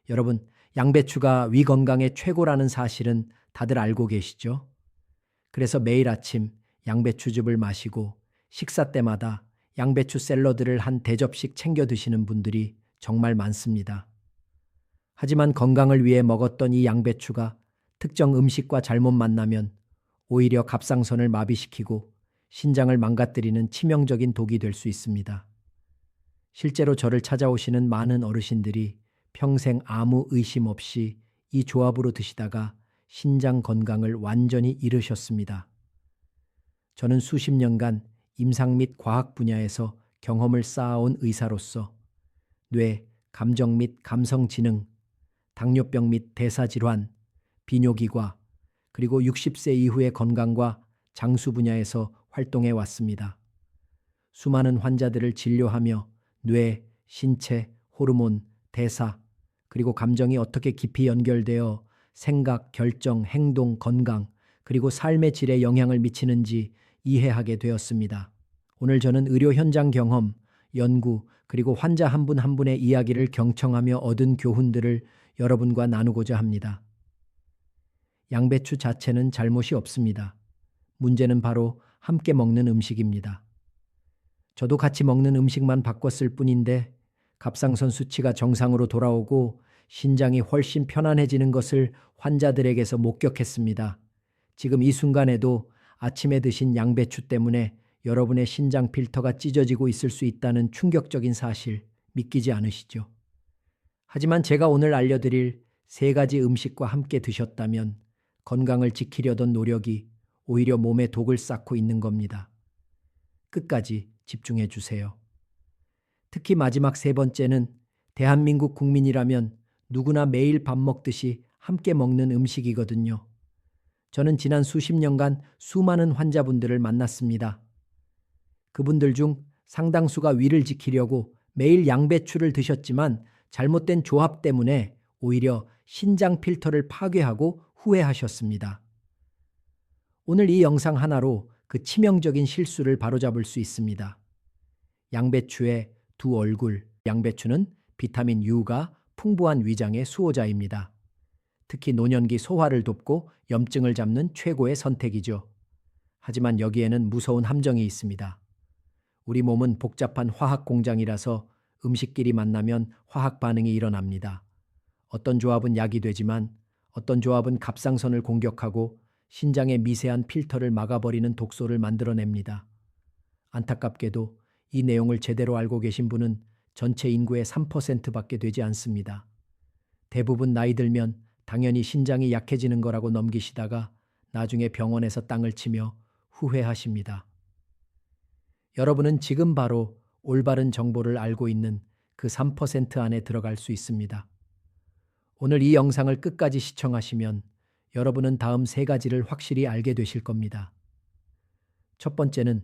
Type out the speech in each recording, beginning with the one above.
여러분, 양배추가 위 건강에 최고라는 사실은 다들 알고 계시죠? 그래서 매일 아침 양배추즙을 마시고 식사 때마다 양배추 샐러드를 한 대접씩 챙겨 드시는 분들이 정말 많습니다. 하지만 건강을 위해 먹었던 이 양배추가 특정 음식과 잘못 만나면 오히려 갑상선을 마비시키고 신장을 망가뜨리는 치명적인 독이 될 수 있습니다. 실제로 저를 찾아오시는 많은 어르신들이 평생 아무 의심 없이 이 조합으로 드시다가 신장 건강을 완전히 잃으셨습니다. 저는 수십 년간 임상 및 과학 분야에서 경험을 쌓아온 의사로서 뇌, 감정 및 감성 지능, 당뇨병 및 대사질환, 비뇨기과, 그리고 60세 이후의 건강과 장수 분야에서 활동해 왔습니다. 수많은 환자들을 진료하며 뇌, 신체, 호르몬, 대사, 그리고 감정이 어떻게 깊이 연결되어 생각, 결정, 행동, 건강, 그리고 삶의 질에 영향을 미치는지 이해하게 되었습니다. 오늘 저는 의료 현장 경험, 연구, 그리고 환자 한 분 한 분의 이야기를 경청하며 얻은 교훈들을 여러분과 나누고자 합니다. 양배추 자체는 잘못이 없습니다. 문제는 바로 함께 먹는 음식입니다. 저도 같이 먹는 음식만 바꿨을 뿐인데 갑상선 수치가 정상으로 돌아오고 신장이 훨씬 편안해지는 것을 환자들에게서 목격했습니다. 지금 이 순간에도 아침에 드신 양배추 때문에 여러분의 신장 필터가 찢어지고 있을 수 있다는 충격적인 사실 믿기지 않으시죠? 하지만 제가 오늘 알려드릴 세 가지 음식과 함께 드셨다면 건강을 지키려던 노력이 오히려 몸에 독을 쌓고 있는 겁니다. 끝까지 집중해 주세요. 특히 마지막 세 번째는 대한민국 국민이라면 누구나 매일 밥 먹듯이 함께 먹는 음식이거든요. 저는 지난 수십 년간 수많은 환자분들을 만났습니다. 그분들 중 상당수가 위를 지키려고 매일 양배추를 드셨지만 잘못된 조합 때문에 오히려 신장 필터를 파괴하고 후회하셨습니다. 오늘 이 영상 하나로 그 치명적인 실수를 바로잡을 수 있습니다. 양배추의 두 얼굴. 양배추는 비타민 U가 풍부한 위장의 수호자입니다. 특히 노년기 소화를 돕고 염증을 잡는 최고의 선택이죠. 하지만 여기에는 무서운 함정이 있습니다. 우리 몸은 복잡한 화학 공장이라서 음식끼리 만나면 화학 반응이 일어납니다. 어떤 조합은 약이 되지만 어떤 조합은 갑상선을 공격하고 신장의 미세한 필터를 막아버리는 독소를 만들어냅니다. 안타깝게도 이 내용을 제대로 알고 계신 분은 전체 인구의 3%밖에 되지 않습니다. 대부분 나이 들면 당연히 신장이 약해지는 거라고 넘기시다가 나중에 병원에서 땅을 치며 후회하십니다. 여러분은 지금 바로 올바른 정보를 알고 있는 그 3% 안에 들어갈 수 있습니다. 오늘 이 영상을 끝까지 시청하시면 여러분은 다음 세 가지를 확실히 알게 되실 겁니다. 첫 번째는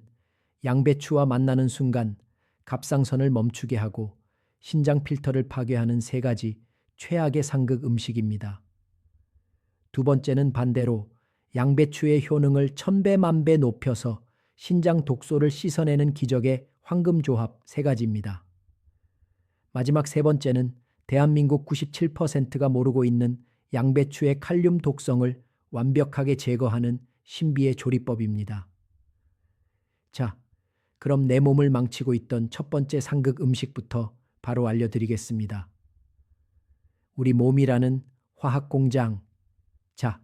양배추와 만나는 순간 갑상선을 멈추게 하고 신장 필터를 파괴하는 세 가지 최악의 상극 음식입니다. 두 번째는 반대로 양배추의 효능을 1000배 만배 높여서 신장 독소를 씻어내는 기적의 황금조합 세 가지입니다. 마지막 세 번째는 대한민국 97%가 모르고 있는 양배추의 칼륨 독성을 완벽하게 제거하는 신비의 조리법입니다. 자, 그럼 내 몸을 망치고 있던 첫 번째 상극 음식부터 바로 알려드리겠습니다. 우리 몸이라는 화학 공장. 자,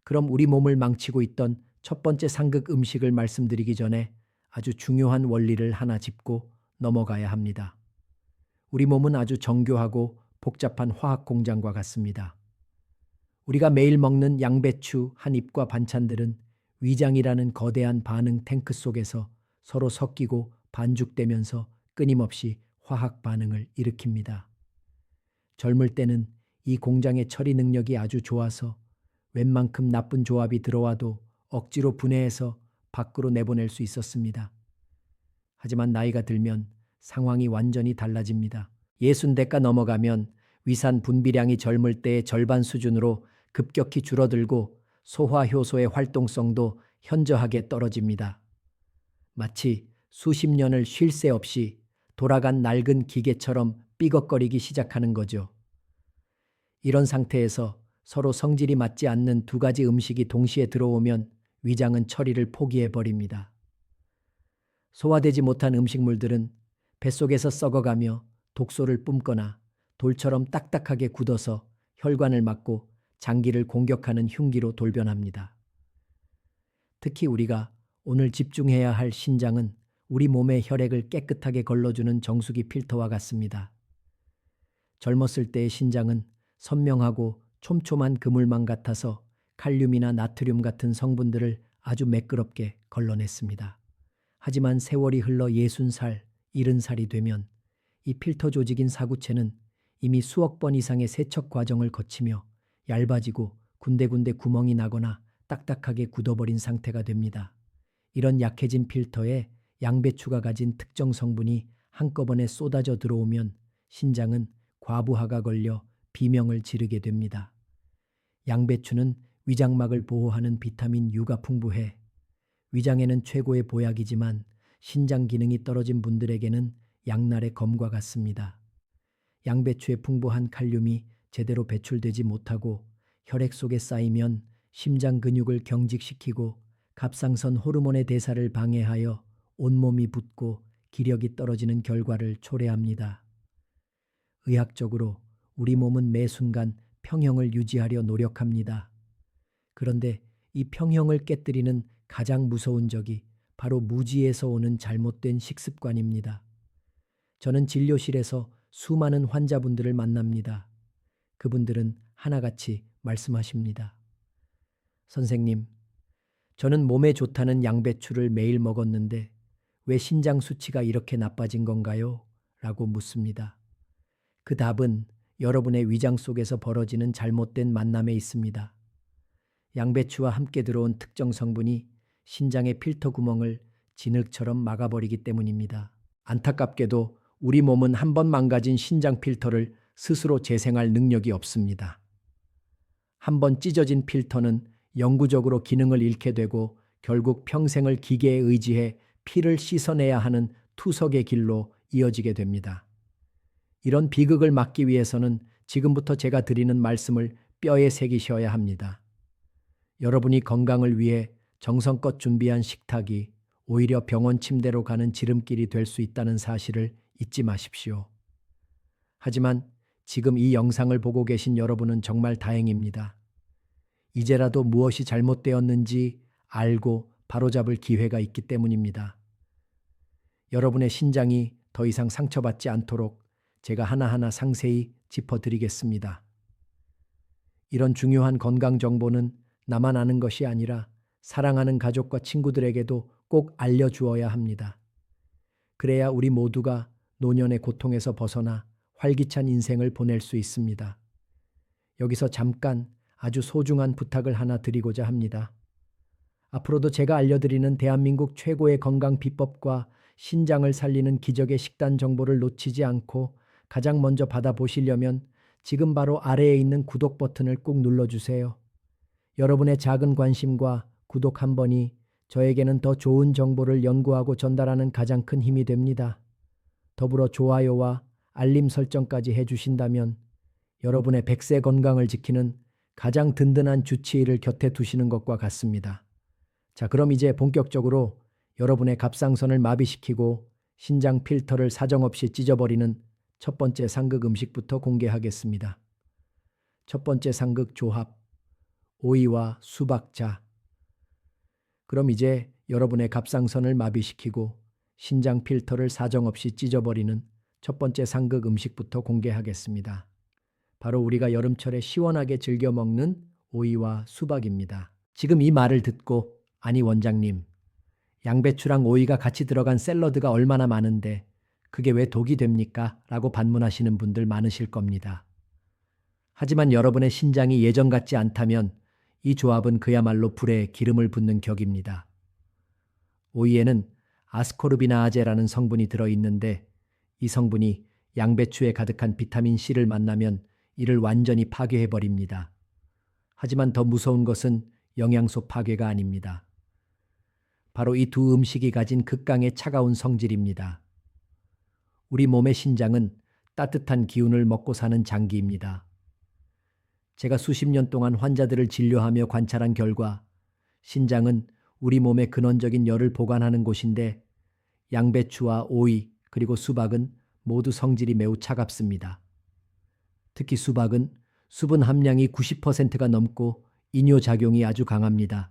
그럼 우리 몸을 망치고 있던 첫 번째 상극 음식을 말씀드리기 전에 아주 중요한 원리를 하나 짚고 넘어가야 합니다. 우리 몸은 아주 정교하고 복잡한 화학 공장과 같습니다. 우리가 매일 먹는 양배추 한 잎과 반찬들은 위장이라는 거대한 반응 탱크 속에서 서로 섞이고 반죽되면서 끊임없이 화학 반응을 일으킵니다. 젊을 때는 이 공장의 처리 능력이 아주 좋아서 웬만큼 나쁜 조합이 들어와도 억지로 분해해서 밖으로 내보낼 수 있었습니다. 하지만 나이가 들면 상황이 완전히 달라집니다. 60대가 넘어가면 위산 분비량이 젊을 때의 절반 수준으로 급격히 줄어들고 소화 효소의 활동성도 현저하게 떨어집니다. 마치 수십 년을 쉴 새 없이 돌아간 낡은 기계처럼 삐걱거리기 시작하는 거죠. 이런 상태에서 서로 성질이 맞지 않는 두 가지 음식이 동시에 들어오면 위장은 처리를 포기해 버립니다. 소화되지 못한 음식물들은 뱃속에서 썩어가며 독소를 뿜거나 돌처럼 딱딱하게 굳어서 혈관을 막고 장기를 공격하는 흉기로 돌변합니다. 특히 우리가 오늘 집중해야 할 신장은 우리 몸의 혈액을 깨끗하게 걸러주는 정수기 필터와 같습니다. 젊었을 때의 신장은 선명하고 촘촘한 그물망 같아서 칼륨이나 나트륨 같은 성분들을 아주 매끄럽게 걸러냈습니다. 하지만 세월이 흘러 60살, 70살이 되면 이 필터 조직인 사구체는 이미 수억 번 이상의 세척 과정을 거치며 얇아지고 군데군데 구멍이 나거나 딱딱하게 굳어버린 상태가 됩니다. 이런 약해진 필터에 양배추가 가진 특정 성분이 한꺼번에 쏟아져 들어오면 신장은 과부하가 걸려 비명을 지르게 됩니다. 양배추는 위장막을 보호하는 비타민 U가 풍부해 위장에는 최고의 보약이지만 신장 기능이 떨어진 분들에게는 양날의 검과 같습니다. 양배추의 풍부한 칼륨이 제대로 배출되지 못하고 혈액 속에 쌓이면 심장 근육을 경직시키고 갑상선 호르몬의 대사를 방해하여 온몸이 붓고 기력이 떨어지는 결과를 초래합니다. 의학적으로 우리 몸은 매 순간 평형을 유지하려 노력합니다. 그런데 이 평형을 깨뜨리는 가장 무서운 적이 바로 무지에서 오는 잘못된 식습관입니다. 저는 진료실에서 수많은 환자분들을 만납니다. 그분들은 하나같이 말씀하십니다. 선생님, 저는 몸에 좋다는 양배추를 매일 먹었는데 왜 신장 수치가 이렇게 나빠진 건가요? 라고 묻습니다. 그 답은 여러분의 위장 속에서 벌어지는 잘못된 만남에 있습니다. 양배추와 함께 들어온 특정 성분이 신장의 필터 구멍을 진흙처럼 막아버리기 때문입니다. 안타깝게도 우리 몸은 한 번 망가진 신장 필터를 스스로 재생할 능력이 없습니다. 한 번 찢어진 필터는 영구적으로 기능을 잃게 되고 결국 평생을 기계에 의지해 피를 씻어내야 하는 투석의 길로 이어지게 됩니다. 이런 비극을 막기 위해서는 지금부터 제가 드리는 말씀을 뼈에 새기셔야 합니다. 여러분이 건강을 위해 정성껏 준비한 식탁이 오히려 병원 침대로 가는 지름길이 될 수 있다는 사실을 잊지 마십시오. 하지만 지금 이 영상을 보고 계신 여러분은 정말 다행입니다. 이제라도 무엇이 잘못되었는지 알고 바로잡을 기회가 있기 때문입니다. 여러분의 신장이 더 이상 상처받지 않도록 제가 하나하나 상세히 짚어드리겠습니다. 이런 중요한 건강 정보는 나만 아는 것이 아니라 사랑하는 가족과 친구들에게도 꼭 알려주어야 합니다. 그래야 우리 모두가 노년의 고통에서 벗어나 활기찬 인생을 보낼 수 있습니다. 여기서 잠깐 아주 소중한 부탁을 하나 드리고자 합니다. 앞으로도 제가 알려드리는 대한민국 최고의 건강 비법과 신장을 살리는 기적의 식단 정보를 놓치지 않고 가장 먼저 받아보시려면 지금 바로 아래에 있는 구독 버튼을 꼭 눌러주세요. 여러분의 작은 관심과 구독 한 번이 저에게는 더 좋은 정보를 연구하고 전달하는 가장 큰 힘이 됩니다. 더불어 좋아요와 알림 설정까지 해주신다면 여러분의 100세 건강을 지키는 가장 든든한 주치의를 곁에 두시는 것과 같습니다. 자, 그럼 이제 본격적으로 여러분의 갑상선을 마비시키고 신장 필터를 사정없이 찢어버리는 첫 번째 상극 음식부터 공개하겠습니다. 첫 번째 상극 조합, 오이와 수박자. 그럼 이제 여러분의 갑상선을 마비시키고 신장 필터를 사정없이 찢어버리는 첫 번째 상극 음식부터 공개하겠습니다. 바로 우리가 여름철에 시원하게 즐겨 먹는 오이와 수박입니다. 지금 이 말을 듣고 아니 원장님, 양배추랑 오이가 같이 들어간 샐러드가 얼마나 많은데 그게 왜 독이 됩니까? 라고 반문하시는 분들 많으실 겁니다. 하지만 여러분의 신장이 예전 같지 않다면 이 조합은 그야말로 불에 기름을 붓는 격입니다. 오이에는 아스코르비나아제라는 성분이 들어있는데 이 성분이 양배추에 가득한 비타민 C를 만나면 이를 완전히 파괴해버립니다. 하지만 더 무서운 것은 영양소 파괴가 아닙니다. 바로 이 두 음식이 가진 극강의 차가운 성질입니다. 우리 몸의 신장은 따뜻한 기운을 먹고 사는 장기입니다. 제가 수십 년 동안 환자들을 진료하며 관찰한 결과 신장은 우리 몸의 근원적인 열을 보관하는 곳인데 양배추와 오이 그리고 수박은 모두 성질이 매우 차갑습니다. 특히 수박은 수분 함량이 90%가 넘고 이뇨작용이 아주 강합니다.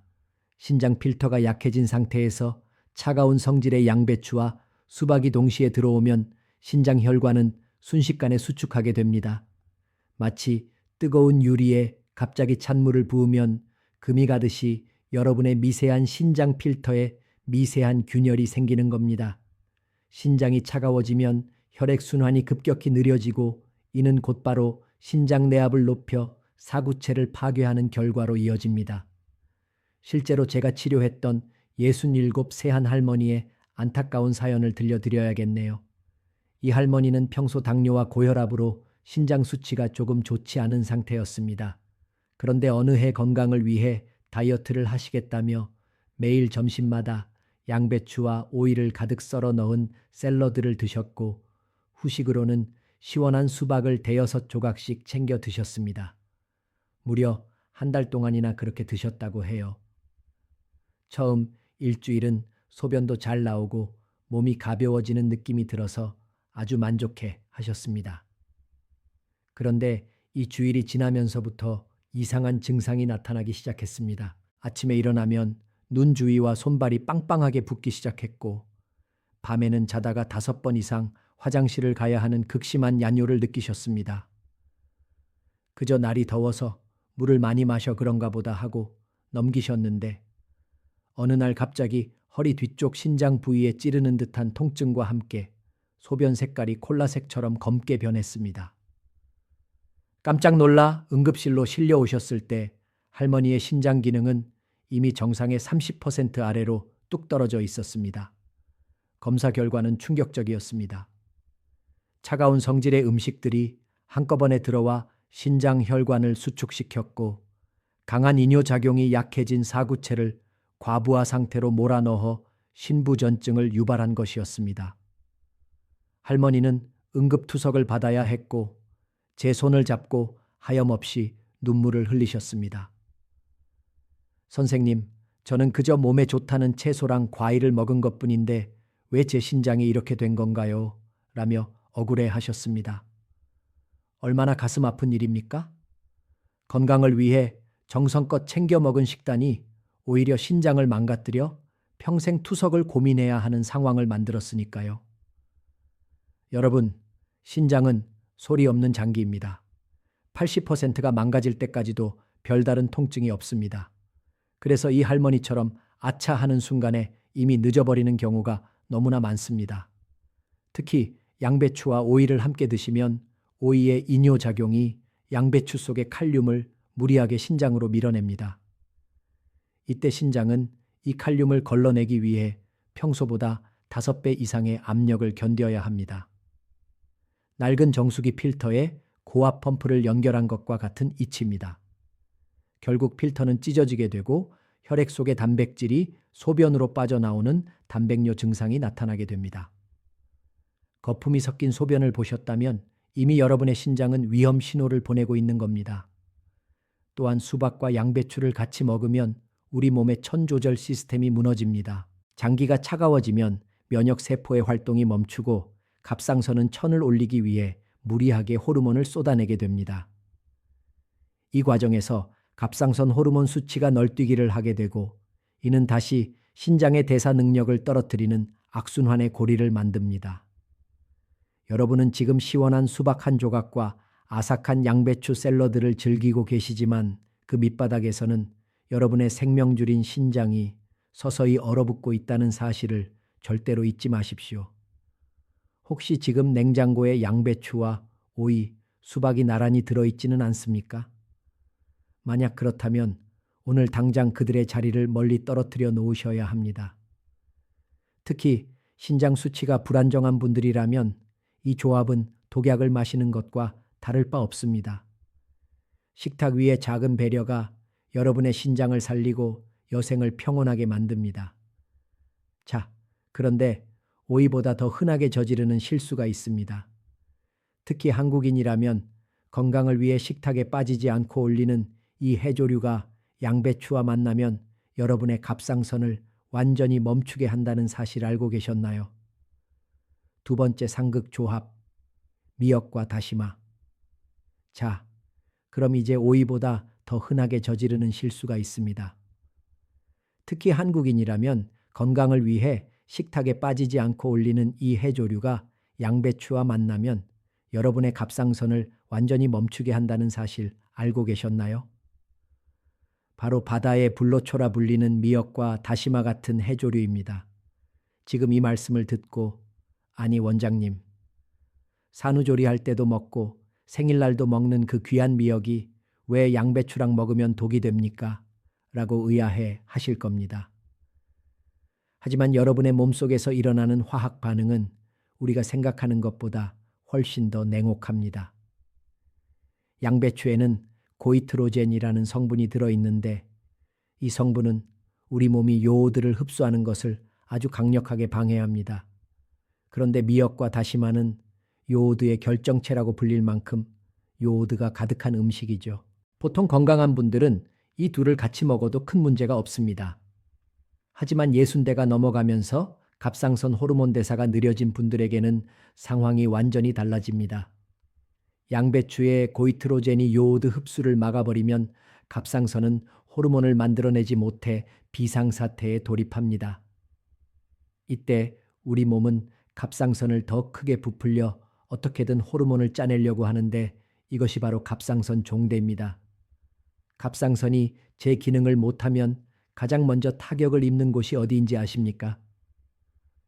신장 필터가 약해진 상태에서 차가운 성질의 양배추와 수박이 동시에 들어오면 신장 혈관은 순식간에 수축하게 됩니다. 마치 뜨거운 유리에 갑자기 찬물을 부으면 금이 가듯이 여러분의 미세한 신장 필터에 미세한 균열이 생기는 겁니다. 신장이 차가워지면 혈액순환이 급격히 느려지고 이는 곧바로 신장 내압을 높여 사구체를 파괴하는 결과로 이어집니다. 실제로 제가 치료했던 67 세한 할머니의 안타까운 사연을 들려드려야겠네요. 이 할머니는 평소 당뇨와 고혈압으로 신장 수치가 조금 좋지 않은 상태였습니다. 그런데 어느 해 건강을 위해 다이어트를 하시겠다며 매일 점심마다 양배추와 오이를 가득 썰어 넣은 샐러드를 드셨고 후식으로는 시원한 수박을 대여섯 조각씩 챙겨 드셨습니다. 무려 한 달 동안이나 그렇게 드셨다고 해요. 처음 일주일은 소변도 잘 나오고 몸이 가벼워지는 느낌이 들어서 아주 만족해 하셨습니다. 그런데 이 주일이 지나면서부터 이상한 증상이 나타나기 시작했습니다. 아침에 일어나면 눈 주위와 손발이 빵빵하게 붓기 시작했고 밤에는 자다가 5번 이상 화장실을 가야 하는 극심한 야뇨를 느끼셨습니다. 그저 날이 더워서 물을 많이 마셔 그런가 보다 하고 넘기셨는데 어느 날 갑자기 허리 뒤쪽 신장 부위에 찌르는 듯한 통증과 함께 소변 색깔이 콜라색처럼 검게 변했습니다. 깜짝 놀라 응급실로 실려오셨을 때 할머니의 신장 기능은 이미 정상의 30% 아래로 뚝 떨어져 있었습니다. 검사 결과는 충격적이었습니다. 차가운 성질의 음식들이 한꺼번에 들어와 신장 혈관을 수축시켰고 강한 이뇨작용이 약해진 사구체를 과부하 상태로 몰아넣어 신부전증을 유발한 것이었습니다. 할머니는 응급투석을 받아야 했고 제 손을 잡고 하염없이 눈물을 흘리셨습니다. 선생님, 저는 그저 몸에 좋다는 채소랑 과일을 먹은 것뿐인데 왜 제 신장이 이렇게 된 건가요? 라며 억울해 하셨습니다. 얼마나 가슴 아픈 일입니까? 건강을 위해 정성껏 챙겨 먹은 식단이 오히려 신장을 망가뜨려 평생 투석을 고민해야 하는 상황을 만들었으니까요. 여러분, 신장은 소리 없는 장기입니다. 80%가 망가질 때까지도 별다른 통증이 없습니다. 그래서 이 할머니처럼 아차 하는 순간에 이미 늦어버리는 경우가 너무나 많습니다. 특히 양배추와 오이를 함께 드시면 오이의 이뇨작용이 양배추 속의 칼륨을 무리하게 신장으로 밀어냅니다. 이때 신장은 이 칼륨을 걸러내기 위해 평소보다 5배 이상의 압력을 견뎌야 합니다. 낡은 정수기 필터에 고압 펌프를 연결한 것과 같은 이치입니다. 결국 필터는 찢어지게 되고 혈액 속의 단백질이 소변으로 빠져나오는 단백뇨 증상이 나타나게 됩니다. 거품이 섞인 소변을 보셨다면 이미 여러분의 신장은 위험 신호를 보내고 있는 겁니다. 또한 수박과 양배추를 같이 먹으면 우리 몸의 천 조절 시스템이 무너집니다. 장기가 차가워지면 면역 세포의 활동이 멈추고 갑상선은 천을 올리기 위해 무리하게 호르몬을 쏟아내게 됩니다. 이 과정에서 갑상선 호르몬 수치가 널뛰기를 하게 되고 이는 다시 신장의 대사 능력을 떨어뜨리는 악순환의 고리를 만듭니다. 여러분은 지금 시원한 수박 한 조각과 아삭한 양배추 샐러드를 즐기고 계시지만 그 밑바닥에서는 여러분의 생명줄인 신장이 서서히 얼어붙고 있다는 사실을 절대로 잊지 마십시오. 혹시 지금 냉장고에 양배추와 오이, 수박이 나란히 들어있지는 않습니까? 만약 그렇다면 오늘 당장 그들의 자리를 멀리 떨어뜨려 놓으셔야 합니다. 특히 신장 수치가 불안정한 분들이라면 이 조합은 독약을 마시는 것과 다를 바 없습니다. 식탁 위의 작은 배려가 여러분의 신장을 살리고 여생을 평온하게 만듭니다. 자, 그런데 오이보다 더 흔하게 저지르는 실수가 있습니다. 특히 한국인이라면 건강을 위해 식탁에 빠지지 않고 올리는 이 해조류가 양배추와 만나면 여러분의 갑상선을 완전히 멈추게 한다는 사실 알고 계셨나요? 두 번째 상극 조합, 미역과 다시마. 자, 그럼 이제 오이보다 더 흔하게 저지르는 실수가 있습니다. 특히 한국인이라면 건강을 위해 식탁에 빠지지 않고 올리는 이 해조류가 양배추와 만나면 여러분의 갑상선을 완전히 멈추게 한다는 사실 알고 계셨나요? 바로 바다의 불로초라 불리는 미역과 다시마 같은 해조류입니다. 지금 이 말씀을 듣고 아니 원장님, 산후조리할 때도 먹고 생일날도 먹는 그 귀한 미역이 왜 양배추랑 먹으면 독이 됩니까? 라고 의아해 하실 겁니다. 하지만 여러분의 몸속에서 일어나는 화학 반응은 우리가 생각하는 것보다 훨씬 더 냉혹합니다. 양배추에는 고이트로젠이라는 성분이 들어있는데 이 성분은 우리 몸이 요오드를 흡수하는 것을 아주 강력하게 방해합니다. 그런데 미역과 다시마는 요오드의 결정체라고 불릴 만큼 요오드가 가득한 음식이죠. 보통 건강한 분들은 이 둘을 같이 먹어도 큰 문제가 없습니다. 하지만 60대가 넘어가면서 갑상선 호르몬 대사가 느려진 분들에게는 상황이 완전히 달라집니다. 양배추의 고이트로젠이 요오드 흡수를 막아버리면 갑상선은 호르몬을 만들어내지 못해 비상사태에 돌입합니다. 이때 우리 몸은 갑상선을 더 크게 부풀려 어떻게든 호르몬을 짜내려고 하는데 이것이 바로 갑상선 종대입니다. 갑상선이 제 기능을 못하면 가장 먼저 타격을 입는 곳이 어디인지 아십니까?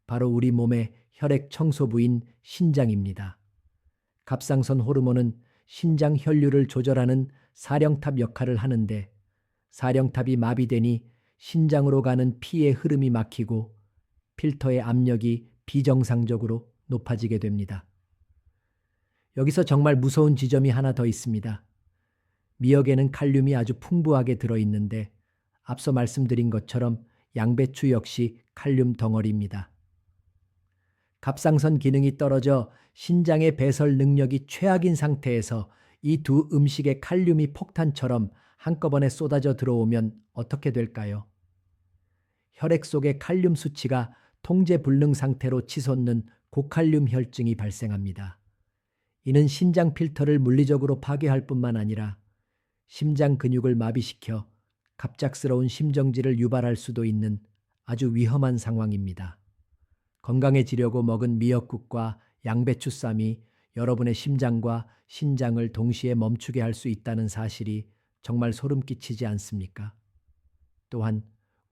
바로 우리 몸의 혈액 청소부인 신장입니다. 갑상선 호르몬은 신장 혈류를 조절하는 사령탑 역할을 하는데 사령탑이 마비되니 신장으로 가는 피의 흐름이 막히고 필터의 압력이 비정상적으로 높아지게 됩니다. 여기서 정말 무서운 지점이 하나 더 있습니다. 미역에는 칼륨이 아주 풍부하게 들어있는데 앞서 말씀드린 것처럼 양배추 역시 칼륨 덩어리입니다. 갑상선 기능이 떨어져 신장의 배설 능력이 최악인 상태에서 이 두 음식의 칼륨이 폭탄처럼 한꺼번에 쏟아져 들어오면 어떻게 될까요? 혈액 속의 칼륨 수치가 통제 불능 상태로 치솟는 고칼륨 혈증이 발생합니다. 이는 신장 필터를 물리적으로 파괴할 뿐만 아니라 심장 근육을 마비시켜 갑작스러운 심정지를 유발할 수도 있는 아주 위험한 상황입니다. 건강해지려고 먹은 미역국과 양배추 쌈이 여러분의 심장과 신장을 동시에 멈추게 할 수 있다는 사실이 정말 소름 끼치지 않습니까? 또한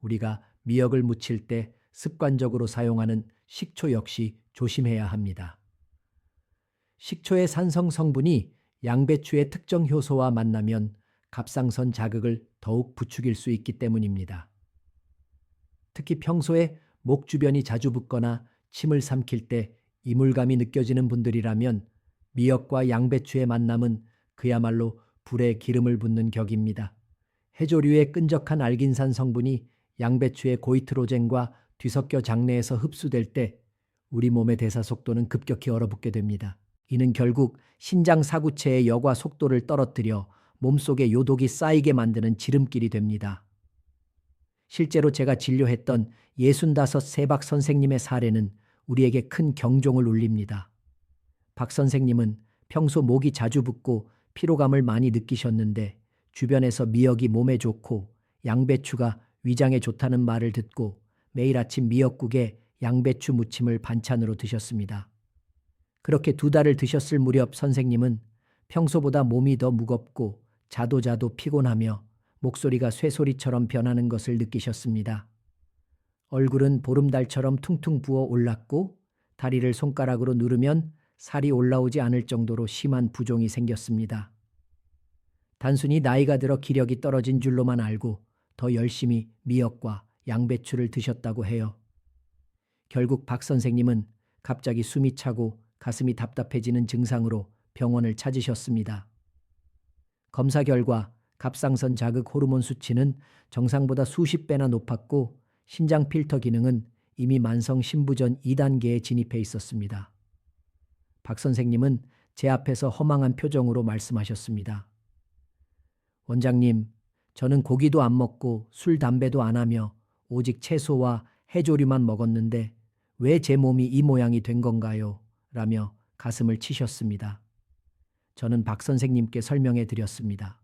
우리가 미역을 무칠 때 습관적으로 사용하는 식초 역시 조심해야 합니다. 식초의 산성 성분이 양배추의 특정 효소와 만나면 갑상선 자극을 더욱 부추길 수 있기 때문입니다. 특히 평소에 목 주변이 자주 붓거나 침을 삼킬 때 이물감이 느껴지는 분들이라면 미역과 양배추의 만남은 그야말로 불에 기름을 붓는 격입니다. 해조류의 끈적한 알긴산 성분이 양배추의 고이트로젠과 뒤섞여 장내에서 흡수될 때 우리 몸의 대사 속도는 급격히 얼어붙게 됩니다. 이는 결국 신장 사구체의 여과 속도를 떨어뜨려 몸속에 요독이 쌓이게 만드는 지름길이 됩니다. 실제로 제가 진료했던 65 세박 선생님의 사례는 우리에게 큰 경종을 울립니다. 박 선생님은 평소 목이 자주 붓고 피로감을 많이 느끼셨는데 주변에서 미역이 몸에 좋고 양배추가 위장에 좋다는 말을 듣고 매일 아침 미역국에 양배추 무침을 반찬으로 드셨습니다. 그렇게 2달을 드셨을 무렵 선생님은 평소보다 몸이 더 무겁고 자도 피곤하며 목소리가 쇠소리처럼 변하는 것을 느끼셨습니다. 얼굴은 보름달처럼 퉁퉁 부어 올랐고 다리를 손가락으로 누르면 살이 올라오지 않을 정도로 심한 부종이 생겼습니다. 단순히 나이가 들어 기력이 떨어진 줄로만 알고 더 열심히 미역과 양배추를 드셨다고 해요. 결국 박 선생님은 갑자기 숨이 차고 가슴이 답답해지는 증상으로 병원을 찾으셨습니다. 검사 결과 갑상선 자극 호르몬 수치는 정상보다 수십 배나 높았고 신장 필터 기능은 이미 만성 신부전 2단계에 진입해 있었습니다. 박 선생님은 제 앞에서 허망한 표정으로 말씀하셨습니다. 원장님, 저는 고기도 안 먹고 술, 담배도 안 하며 오직 채소와 해조류만 먹었는데 왜 제 몸이 이 모양이 된 건가요? 라며 가슴을 치셨습니다. 저는 박 선생님께 설명해 드렸습니다.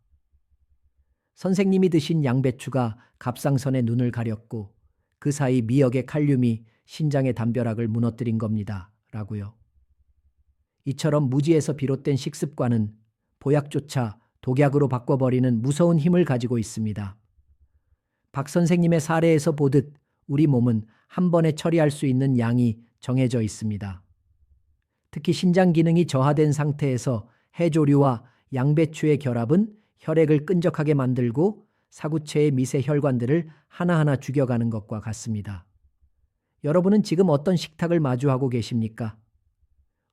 선생님이 드신 양배추가 갑상선의 눈을 가렸고 그 사이 미역의 칼륨이 신장의 담벼락을 무너뜨린 겁니다. 라고요. 이처럼 무지에서 비롯된 식습관은 보약조차 독약으로 바꿔버리는 무서운 힘을 가지고 있습니다. 박 선생님의 사례에서 보듯 우리 몸은 한 번에 처리할 수 있는 양이 정해져 있습니다. 특히 신장 기능이 저하된 상태에서 해조류와 양배추의 결합은 혈액을 끈적하게 만들고 사구체의 미세 혈관들을 하나하나 죽여가는 것과 같습니다. 여러분은 지금 어떤 식탁을 마주하고 계십니까?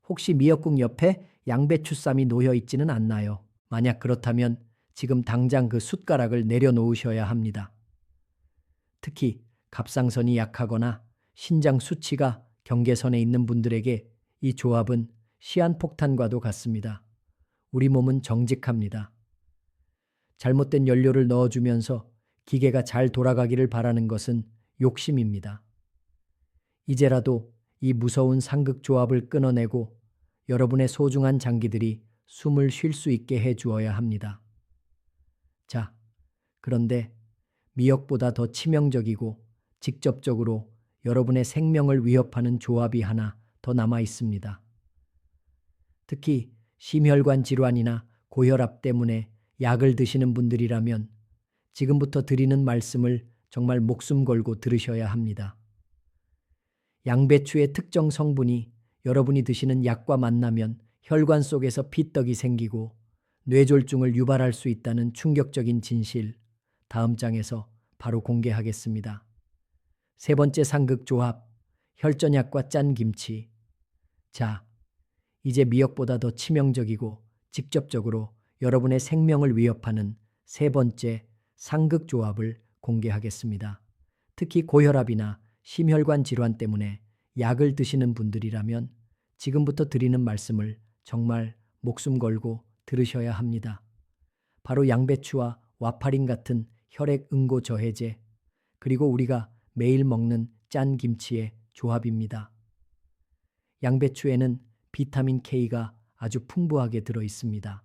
혹시 미역국 옆에 양배추 쌈이 놓여 있지는 않나요? 만약 그렇다면 지금 당장 그 숟가락을 내려놓으셔야 합니다. 특히 갑상선이 약하거나 신장 수치가 경계선에 있는 분들에게 이 조합은 시한폭탄과도 같습니다. 우리 몸은 정직합니다. 잘못된 연료를 넣어주면서 기계가 잘 돌아가기를 바라는 것은 욕심입니다. 이제라도 이 무서운 상극조합을 끊어내고 여러분의 소중한 장기들이 숨을 쉴 수 있게 해주어야 합니다. 자, 그런데 미역보다 더 치명적이고 직접적으로 여러분의 생명을 위협하는 조합이 하나 더 남아 있습니다. 특히 심혈관 질환이나 고혈압 때문에 약을 드시는 분들이라면 지금부터 드리는 말씀을 정말 목숨 걸고 들으셔야 합니다. 양배추의 특정 성분이 여러분이 드시는 약과 만나면 혈관 속에서 피떡이 생기고 뇌졸중을 유발할 수 있다는 충격적인 진실, 다음 장에서 바로 공개하겠습니다. 세 번째 상극조합, 혈전약과 짠 김치. 자, 이제 미역보다 더 치명적이고 직접적으로 여러분의 생명을 위협하는 세 번째 상극조합을 공개하겠습니다. 특히 고혈압이나 심혈관 질환 때문에 약을 드시는 분들이라면 지금부터 드리는 말씀을 정말 목숨 걸고 들으셔야 합니다. 바로 양배추와 와파린 같은 혈액 응고 저해제, 그리고 우리가 매일 먹는 짠 김치의 조합입니다. 양배추에는 비타민 K가 아주 풍부하게 들어 있습니다.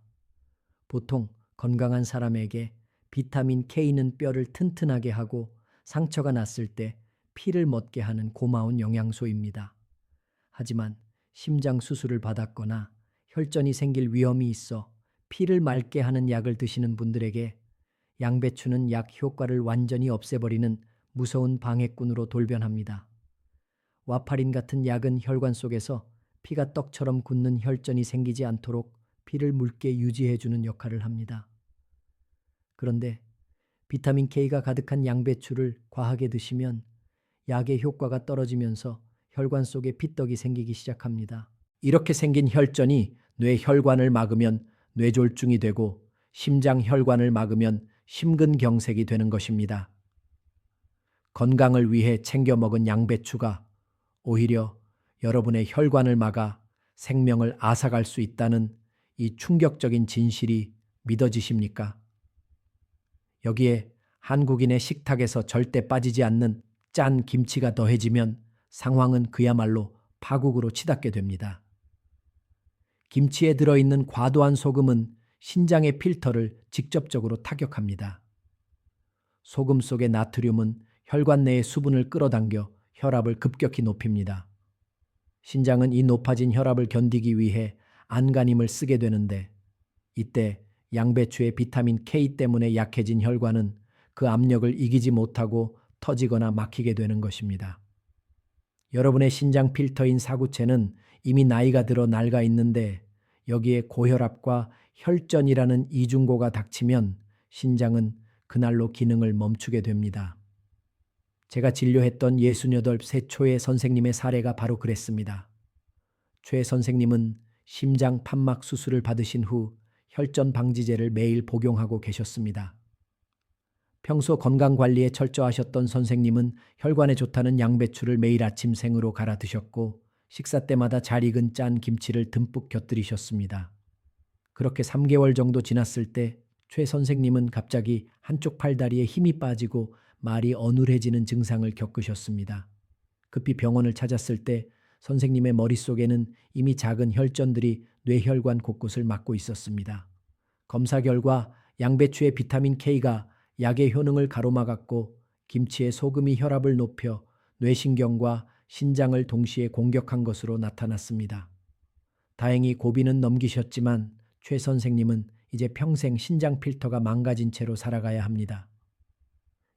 보통 건강한 사람에게 비타민 K는 뼈를 튼튼하게 하고 상처가 났을 때 피를 멎게 하는 고마운 영양소입니다. 하지만 심장 수술을 받았거나 혈전이 생길 위험이 있어 피를 맑게 하는 약을 드시는 분들에게 양배추는 약 효과를 완전히 없애버리는 무서운 방해꾼으로 돌변합니다. 와파린 같은 약은 혈관 속에서 피가 떡처럼 굳는 혈전이 생기지 않도록 피를 묽게 유지해주는 역할을 합니다. 그런데 비타민 K가 가득한 양배추를 과하게 드시면 약의 효과가 떨어지면서 혈관 속에 피떡이 생기기 시작합니다. 이렇게 생긴 혈전이 뇌 혈관을 막으면 뇌졸중이 되고 심장 혈관을 막으면 심근경색이 되는 것입니다. 건강을 위해 챙겨 먹은 양배추가 오히려 여러분의 혈관을 막아 생명을 앗아갈 수 있다는 이 충격적인 진실이 믿어지십니까? 여기에 한국인의 식탁에서 절대 빠지지 않는 짠 김치가 더해지면 상황은 그야말로 파국으로 치닫게 됩니다. 김치에 들어있는 과도한 소금은 신장의 필터를 직접적으로 타격합니다. 소금 속의 나트륨은 혈관 내의 수분을 끌어당겨 혈압을 급격히 높입니다. 신장은 이 높아진 혈압을 견디기 위해 안간힘을 쓰게 되는데 이때 양배추의 비타민 K 때문에 약해진 혈관은 그 압력을 이기지 못하고 터지거나 막히게 되는 것입니다. 여러분의 신장 필터인 사구체는 이미 나이가 들어 낡아 있는데 여기에 고혈압과 혈전이라는 이중고가 닥치면 신장은 그날로 기능을 멈추게 됩니다. 제가 진료했던 68세 초의 선생님의 사례가 바로 그랬습니다. 최 선생님은 심장 판막 수술을 받으신 후 혈전 방지제를 매일 복용하고 계셨습니다. 평소 건강관리에 철저하셨던 선생님은 혈관에 좋다는 양배추를 매일 아침 생으로 갈아 드셨고 식사 때마다 잘 익은 짠 김치를 듬뿍 곁들이셨습니다. 그렇게 3개월 정도 지났을 때 최 선생님은 갑자기 한쪽 팔다리에 힘이 빠지고 말이 어눌해지는 증상을 겪으셨습니다. 급히 병원을 찾았을 때 선생님의 머릿속에는 이미 작은 혈전들이 뇌혈관 곳곳을 막고 있었습니다. 검사 결과 양배추의 비타민 K가 약의 효능을 가로막았고 김치의 소금이 혈압을 높여 뇌신경과 신장을 동시에 공격한 것으로 나타났습니다. 다행히 고비는 넘기셨지만 최 선생님은 이제 평생 신장 필터가 망가진 채로 살아가야 합니다.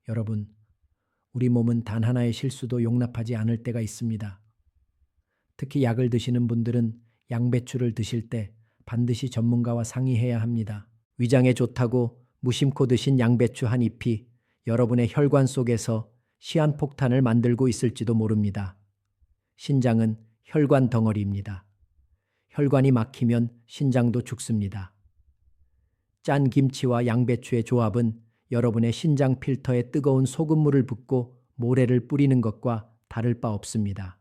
여러분, 우리 몸은 단 하나의 실수도 용납하지 않을 때가 있습니다. 특히 약을 드시는 분들은 양배추를 드실 때 반드시 전문가와 상의해야 합니다. 위장에 좋다고 무심코 드신 양배추 한 잎이 여러분의 혈관 속에서 시한폭탄을 만들고 있을지도 모릅니다. 신장은 혈관 덩어리입니다. 혈관이 막히면 신장도 죽습니다. 짠 김치와 양배추의 조합은 여러분의 신장 필터에 뜨거운 소금물을 붓고 모래를 뿌리는 것과 다를 바 없습니다.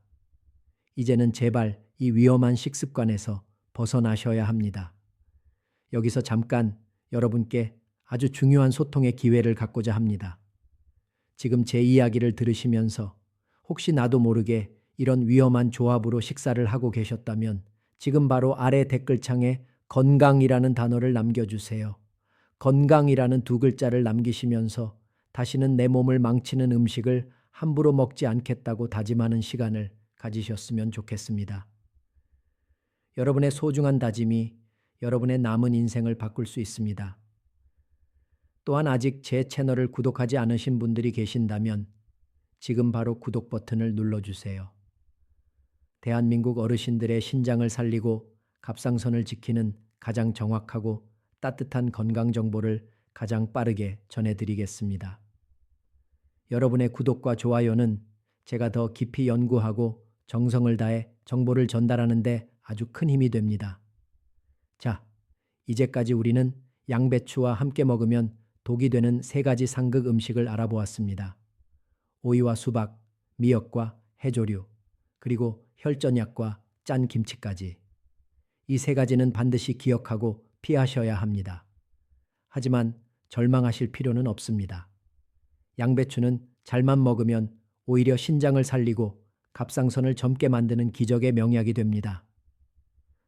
이제는 제발 이 위험한 식습관에서 벗어나셔야 합니다. 여기서 잠깐 여러분께 아주 중요한 소통의 기회를 갖고자 합니다. 지금 제 이야기를 들으시면서 혹시 나도 모르게 이런 위험한 조합으로 식사를 하고 계셨다면 지금 바로 아래 댓글창에 건강이라는 단어를 남겨주세요. 건강이라는 두 글자를 남기시면서 다시는 내 몸을 망치는 음식을 함부로 먹지 않겠다고 다짐하는 시간을 가지셨으면 좋겠습니다. 여러분의 소중한 다짐이 여러분의 남은 인생을 바꿀 수 있습니다. 또한 아직 제 채널을 구독하지 않으신 분들이 계신다면 지금 바로 구독 버튼을 눌러주세요. 대한민국 어르신들의 신장을 살리고 갑상선을 지키는 가장 정확하고 따뜻한 건강 정보를 가장 빠르게 전해드리겠습니다. 여러분의 구독과 좋아요는 제가 더 깊이 연구하고 정성을 다해 정보를 전달하는 데 아주 큰 힘이 됩니다. 자, 이제까지 우리는 양배추와 함께 먹으면 독이 되는 3가지 상극 음식을 알아보았습니다. 오이와 수박, 미역과 해조류, 그리고 혈전약과 짠 김치까지. 이 3가지는 반드시 기억하고 피하셔야 합니다. 하지만 절망하실 필요는 없습니다. 양배추는 잘만 먹으면 오히려 신장을 살리고 갑상선을 젊게 만드는 기적의 명약이 됩니다.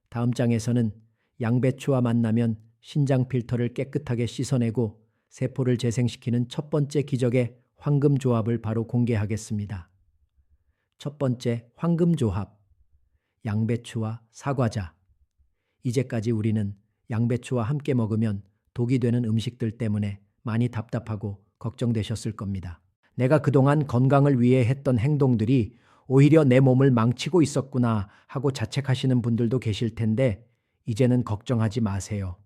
다음 장에서는 양배추와 만나면 신장 필터를 깨끗하게 씻어내고 세포를 재생시키는 첫 번째 기적의 황금 조합을 바로 공개하겠습니다. 첫 번째 황금 조합, 양배추와 사과자. 이제까지 우리는 양배추와 함께 먹으면 독이 되는 음식들 때문에 많이 답답하고 걱정되셨을 겁니다. 내가 그동안 건강을 위해 했던 행동들이 오히려 내 몸을 망치고 있었구나 하고 자책하시는 분들도 계실 텐데 이제는 걱정하지 마세요.